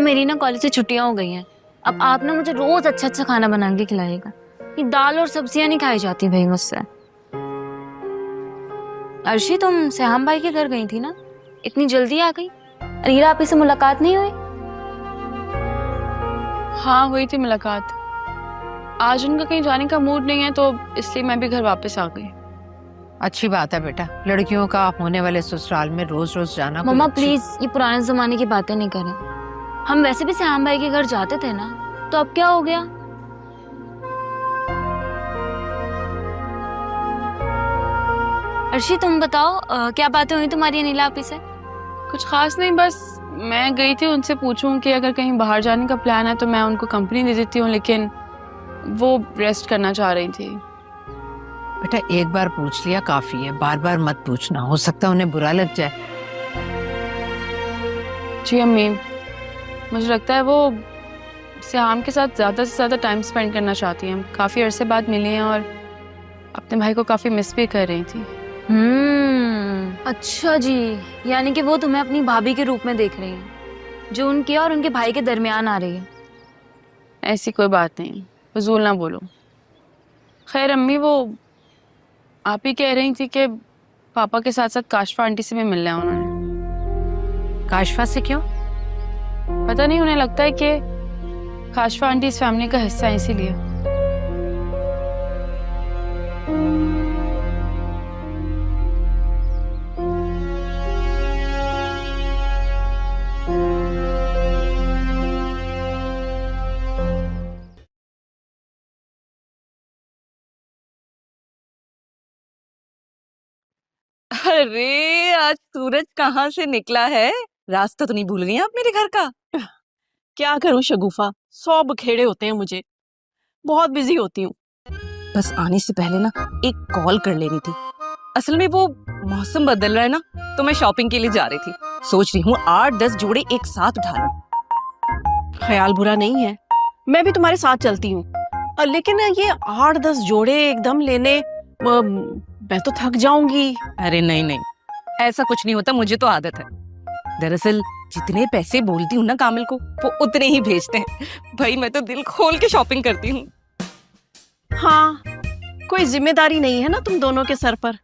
मेरी ना कॉलेज से छुट्टियां हो गई हैं। अब आप ना मुझे रोज अच्छा अच्छा खाना बना के खिलाइएगा। ये दाल और सब्जियां नहीं खाई जाती भाई मुझसे। अर्शी, तुम सेहाम भाई के घर गई थी ना, इतनी जल्दी आ गई? रीरा आप से मुलाकात नहीं हुई? हाँ हुई थी मुलाकात। आज उनका कहीं जाने का मूड नहीं है तो इसलिए मैं भी घर वापस आ गई। अच्छी बात है बेटा, लड़कियों का होने वाले ससुराल में रोज रोज जाना। मम्मा प्लीज ये पुराने जमाने की बातें नहीं करें। हम वैसे भी सेहाम भाई के घर जाते थे ना, तो अब क्या हो गया? अर्शी तुम बताओ, क्या बातें हुई तुम्हारी अनिला आपी से? कुछ खास नहीं, बस मैं गई थी उनसे पूछूं कि अगर कहीं बाहर जाने का प्लान है तो मैं उनको कंपनी दे देती हूँ, लेकिन वो रेस्ट करना चाह रही थी। बेटा एक बार पूछ लिया काफी है, बार बार मत पूछना, हो सकता है उन्हें बुरा लग जाए। जी अम्मी, मुझे लगता है वो सियाम के साथ ज्यादा से ज्यादा टाइम स्पेंड करना चाहती हैं। काफी अरसे बाद मिली हैं और अपने भाई को काफी मिस भी कर रही थी। अच्छा जी, यानी कि वो तुम्हें अपनी भाभी के रूप में देख रही हैं, जो उनके और उनके भाई के दरमियान आ रही है। ऐसी कोई बात नहीं, फजूल ना बोलो। खैर अम्मी, वो आप ही कह रही थी कि पापा के साथ साथ काशफा आंटी से भी मिलना है उन्होंने। काशफा से क्यों? पता नहीं, उन्हें लगता है कि काशफा आंटी इस फैमिली का हिस्सा है, इसीलिए। अरे आज सूरज कहाँ से निकला है? रास्ता तो नहीं भूल गई आप मेरे घर का? क्या करूं शगुफा, 100 बखेड़े होते हैं मुझे, बहुत बिजी होती हूँ। बस आने से पहले ना एक कॉल कर लेनी थी। असल में वो मौसम बदल रहा है ना, तो मैं शॉपिंग के लिए जा रही थी। सोच रही हूँ 8-10 जोड़े एक साथ उठा लूं। ख्याल बुरा नहीं है, मैं भी तुम्हारे साथ चलती हूँ। लेकिन ये 8-10 जोड़े एकदम लेने मैं तो थक जाऊंगी। अरे नहीं नहीं, ऐसा कुछ नहीं होता, मुझे तो आदत है। दरअसल जितने पैसे बोलती हूँ ना कामिल को, वो उतने ही भेजते हैं। भाई मैं तो दिल खोल के शॉपिंग करती हूँ। हाँ, कोई जिम्मेदारी नहीं है ना तुम दोनों के सर पर।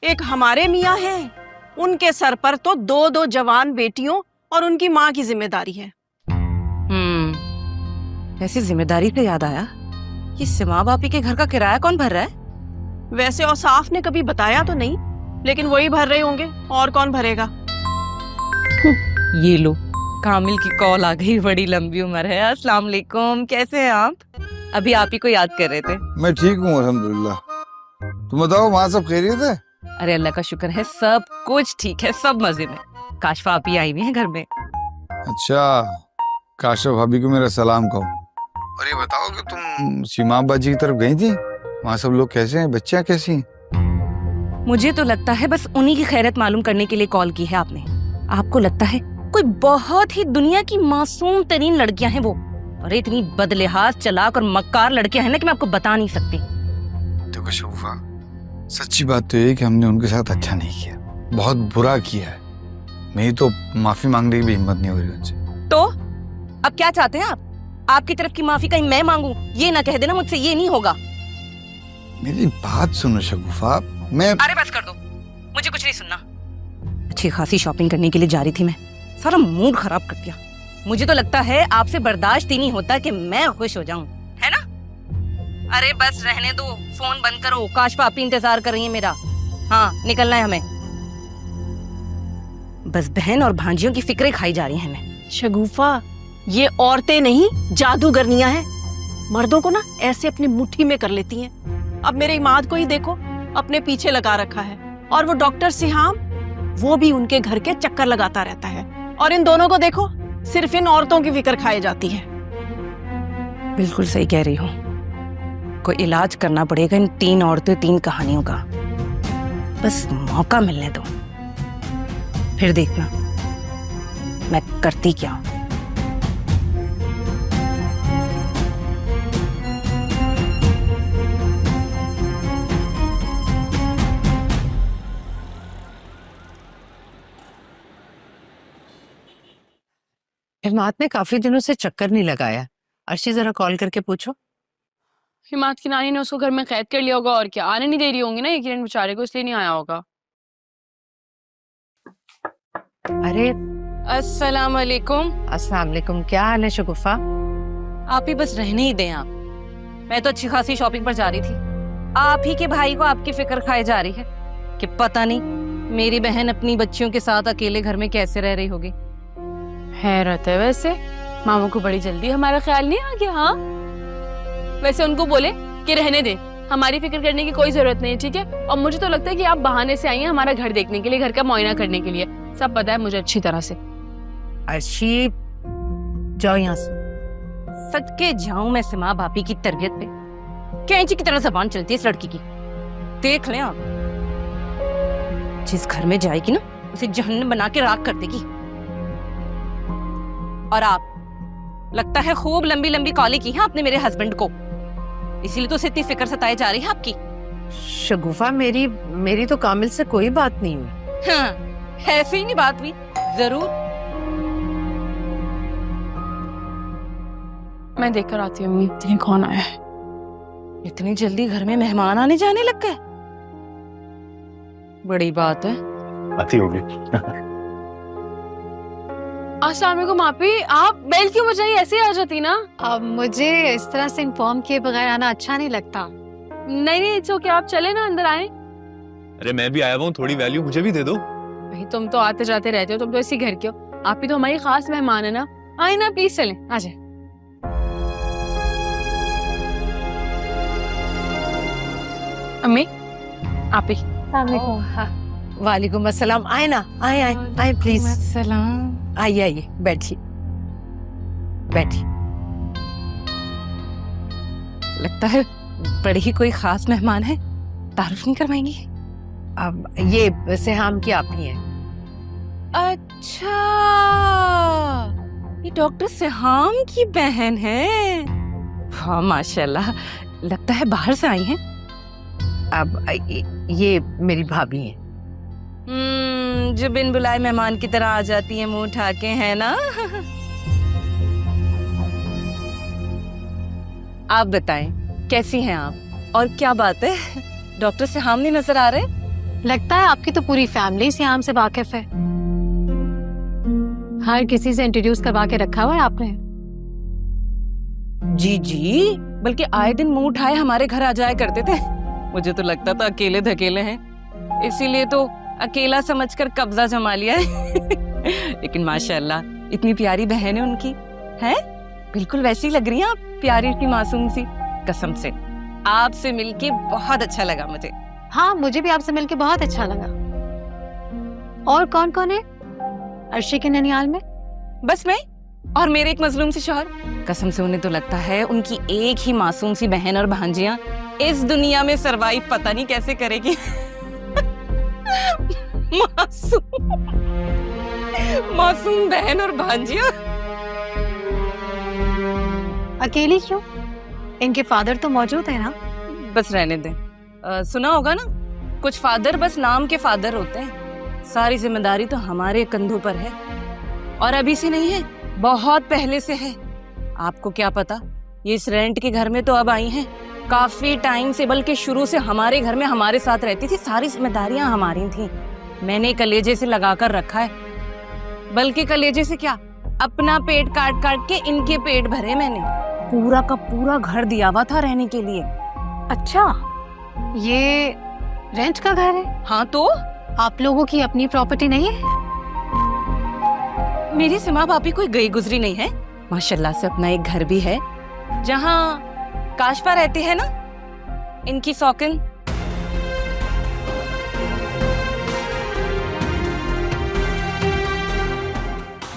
एक हमारे मियाँ हैं, उनके सर पर तो 2-2 जवान बेटियों और उनकी माँ की जिम्मेदारी है। ऐसी जिम्मेदारी से याद आया, ये सिमा बापी के घर का किराया कौन भर रहा है? वैसे औसाफ ने कभी बताया तो नहीं, लेकिन वही भर रहे होंगे, और कौन भरेगा। ये लो, कामिल की कॉल आ गई। बड़ी लंबी उम्र है। अस्सलाम वालेकुम, कैसे हैं आप? अभी आप ही को याद कर रहे थे। मैं ठीक हूँ अल्हम्दुलिल्लाह। तुम बताओ वहाँ सब खैरियत है? अरे अल्लाह का शुक्र है, सब कुछ ठीक है, सब मजे में। काशफा आप ही आई हुई है घर में। अच्छा, काशफ भाभी को मेरा सलाम कहो। और ये बताओ कि तुम सीमा बाजी की तरफ गई थी, वहाँ सब लोग कैसे हैं, बच्चियाँ कैसी हैं? मुझे तो लगता है बस उन्हीं की खैरियत मालूम करने के लिए कॉल की है आपने। आपको लगता है कोई बहुत ही दुनिया की मासूम तरीन लड़कियां हैं वो, और इतनी बदलिहाज, चालाक और मक्कार लड़कियां हैं ना कि मैं आपको बता नहीं सकती। देखो शगुफा, सच्ची बात तो ये कि हमने उनके साथ अच्छा नहीं किया, बहुत बुरा किया है। मेरी तो माफी मांगने की भी हिम्मत नहीं हो रही उनसे। तो अब क्या चाहते हैं आप? आपकी तरफ की माफी कहीं मैं मांगू? ये ना कह देना मुझसे ये नहीं होगा। मेरी बात सुनो शगुफा, मैं... अरे बस कर दो, मुझे कुछ नहीं सुनना। अच्छी खासी शॉपिंग करने के लिए जा रही थी मैं, सारा मूड खराब कर दिया। मुझे तो लगता है आपसे बर्दाश्त ही नहीं होता कि मैं खुश हो जाऊं, है ना? अरे बस रहने दो, फोन बंद करो। काशफा आप इंतजार कर रही है मेरा। हाँ, निकलना है हमें। बस बहन और भांजियों की फिक्रें खाई जा रही हैं हमें। शगुफा, ये औरतें नहीं जादूगरनियां हैं। मर्दों को ना ऐसे अपनी मुट्ठी में कर लेती हैं। अब मेरे इमाद को ही देखो, अपने पीछे लगा रखा है। और वो डॉक्टर सिहाम, वो भी उनके घर के चक्कर लगाता रहता है। और इन दोनों को देखो, सिर्फ इन औरतों की फिक्र खाई जाती है। बिल्कुल सही कह रही हूँ, कोई इलाज करना पड़ेगा इन 3 औरतें 3 कहानियों का। बस मौका मिलने दो, फिर देखना मैं करती क्या हूँ। हिमात ने काफी दिनों से चक्कर नहीं लगाया। अर्शी जरा कॉल करके पूछो। हिमात की नानी ने उसको घर में कैद कर लिया होगा और क्या, आने नहीं दे रही होंगी ना यकीनन बेचारे को, इसलिए नहीं आया होगा। अरे अस्सलाम वालेकुम। अस्सलाम वालेकुम, क्या हाल है शगुफा? आप ही बस रहने ही दें आप। मैं तो अच्छी खासी शॉपिंग पर जा रही थी। आप ही के भाई को आपकी फिक्र खाए जा रही है कि पता नहीं मेरी बहन अपनी बच्चियों के साथ अकेले घर में कैसे रह रही होगी। हैरत है वैसे, मामू को बड़ी जल्दी हमारा ख्याल नहीं आ गया। हाँ वैसे उनको बोले कि रहने दे, हमारी फिक्र करने की कोई जरूरत नहीं, ठीक है? और मुझे तो लगता है कि आप बहाने से आई हैं हमारा घर देखने के लिए, घर का मुआयना करने के लिए। सब पता है मुझे अच्छी तरह से। अर्शी जाओ यहाँ से। सच के जाऊं मैं सिमा भाभी की तरबियत पे, कैंची की तरह जबान चलती है इस लड़की की। देख लें आप, जिस घर में जाएगी ना उसे जहन्नम बना के राख कर देगी। और आप लगता है खूब लंबी लंबी कॉलें की हैं आपने मेरे हस्बैंड को, इसीलिए तो उसे इतनी फिक्र सताई जा रही है आपकी। शगुफा मेरी तो कामिल से कोई बात नहीं हुई। हाँ, ऐसे ही नहीं बात हुई, जरूर। मैं देखकर आती हूँ अम्मी, देखिए कौन आया है। इतनी जल्दी घर में मेहमान आने जाने लग गए, बड़ी बात है। आती होगी। अस्सलाम वालेकुम आपी, आप बेल क्यों बजाई, ऐसे ही आ जाती ना। अब मुझे इस तरह से इन्फॉर्म किए बगैर आना अच्छा नहीं लगता। नहीं नहीं इट्स ओके, आप चले ना अंदर आए। अरे मैं भी आया हुआ हूँ, थोड़ी वैल्यू मुझे भी दे दो। भाई तुम तो आते जाते रहते हो, तुम तो इसी घर के हो, आप ही तो हमारी खास मेहमान है ना। आए ना प्लीज, चलें आ जाए। अम्मी आप ही। वालेकुम अस्सलाम। आए ना, आए आए आए प्लीज, सलाम। आइए आइए, बैठिए बैठिए। लगता है बड़े ही कोई खास मेहमान है, तारुफ नहीं करवाएंगी? अब ये सिहाम की आप ही हैं। अच्छा, ये डॉक्टर सिहाम की बहन है। हाँ माशाल्लाह, लगता है बाहर से आई हैं। अब ये मेरी भाभी हैं। जो बिन बुलाए मेहमान की तरह आ जाती है मुंह उठा के, है ना? आप बताएं कैसी हैं आप, और क्या बात है डॉक्टर सिहाम नहीं नजर आ रहे? लगता है आपकी तो पूरी फैमिली सियाम से वाकिफ है, हर किसी से इंट्रोड्यूस करवा के रखा हुआ है आपने। जी जी, बल्कि आए दिन मुंह उठाए हमारे घर आ जाया करते थे। मुझे तो लगता था अकेले धकेले हैं, इसीलिए तो अकेला समझकर कब्जा जमा लिया है। लेकिन माशाल्लाह इतनी प्यारी बहन है उनकी, है बिल्कुल वैसी लग रही हैं आप, प्यारी सी मासूम सी। कसम से आपसे मिलके बहुत अच्छा लगा मुझे। हाँ मुझे भी आपसे मिलके बहुत अच्छा लगा। और कौन कौन है अर्शी के ननियाल में? बस मैं और मेरे एक मजलूम से शौहर। कसम से उन्हें तो लगता है उनकी एक ही मासूम सी बहन और भांजियां इस दुनिया में सरवाइव पता नहीं कैसे करेगी। मासूम बहन और भांजियां। अकेली क्यों? इनके फादर तो मौजूद है ना। बस रहने दें। सुना होगा ना, कुछ फादर बस नाम के फादर होते हैं, सारी जिम्मेदारी तो हमारे कंधों पर है। और अभी से नहीं है, बहुत पहले से है। आपको क्या पता, ये इस रेंट के घर में तो अब आई हैं, काफी टाइम से, बल्कि शुरू से हमारे घर में हमारे साथ रहती थी, सारी जिम्मेदारियां हमारी थी। मैंने कलेजे से लगाकर रखा है, बल्कि कलेजे से क्या, अपना पेट काट काट के इनके पेट भरे मैंने। पूरा का पूरा घर दिया हुआ था रहने के लिए। अच्छा, ये रेंट का घर है? हाँ तो आप लोगों की अपनी प्रॉपर्टी नहीं है? मेरी सिमा भाभी कोई गई गुजरी नहीं है, माशाल्लाह से अपना एक घर भी है, जहाँ काशफा रहती है ना, इनकी सौकिन।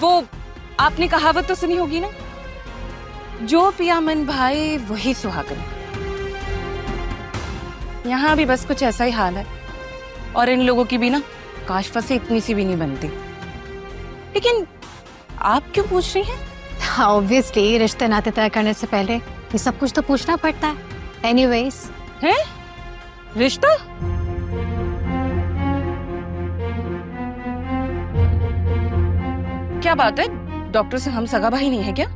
वो आपने कहावत तो सुनी होगी ना, जो पिया मन भाई वही सुहागन। यहाँ भी बस कुछ ऐसा ही हाल है, और इन लोगों की भी ना काशफा से इतनी सी भी नहीं बनती। लेकिन आप क्यों पूछ रही हैं? ऑब्वियसली रिश्ते नाते तय करने से पहले ये सब कुछ तो पूछना पड़ता है। एनीवेज, हैं? रिश्ता? क्या बात है, डॉक्टर से हम सगा भाई नहीं है क्या?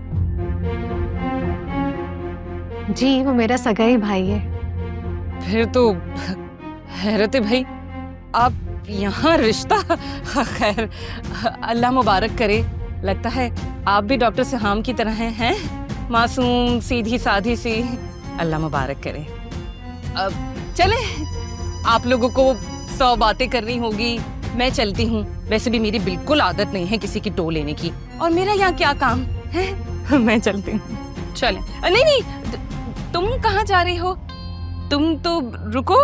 जी वो मेरा सगा ही भाई है। फिर तो हैरत है भाई, आप यहाँ रिश्ता। खैर अल्लाह मुबारक करे। लगता है आप भी डॉक्टर सिहाम की तरह हैं? मासूम सीधी साधी सी। अल्लाह मुबारक करे। अब चले, आप लोगों को 100 बातें करनी होगी, मैं चलती हूँ। वैसे भी मेरी बिल्कुल आदत नहीं है किसी की टो लेने की, और मेरा यहाँ क्या काम है। मैं चलती हूँ। चले। नहीं नहीं, तुम कहाँ जा रही हो? तुम तो रुको।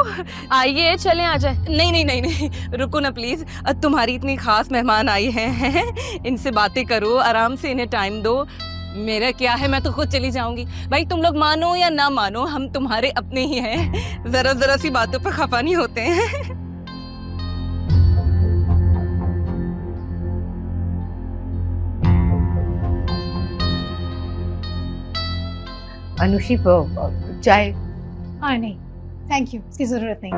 आइए चले, आ जाए। नहीं नहीं नहीं नहीं, रुको ना प्लीज। तुम्हारी इतनी खास मेहमान आई हैं, इनसे बातें करो, आराम से इन्हें टाइम दो। मेरा क्या है, मैं तो खुद चली जाऊंगी। भाई तुम लोग मानो या ना मानो, हम तुम्हारे अपने ही हैं। जरा जरा सी बातों पर खफा नहीं होते हैं। अनुषी चाय। हाँ नहीं थैंक यू, इसकी जरूरत नहीं।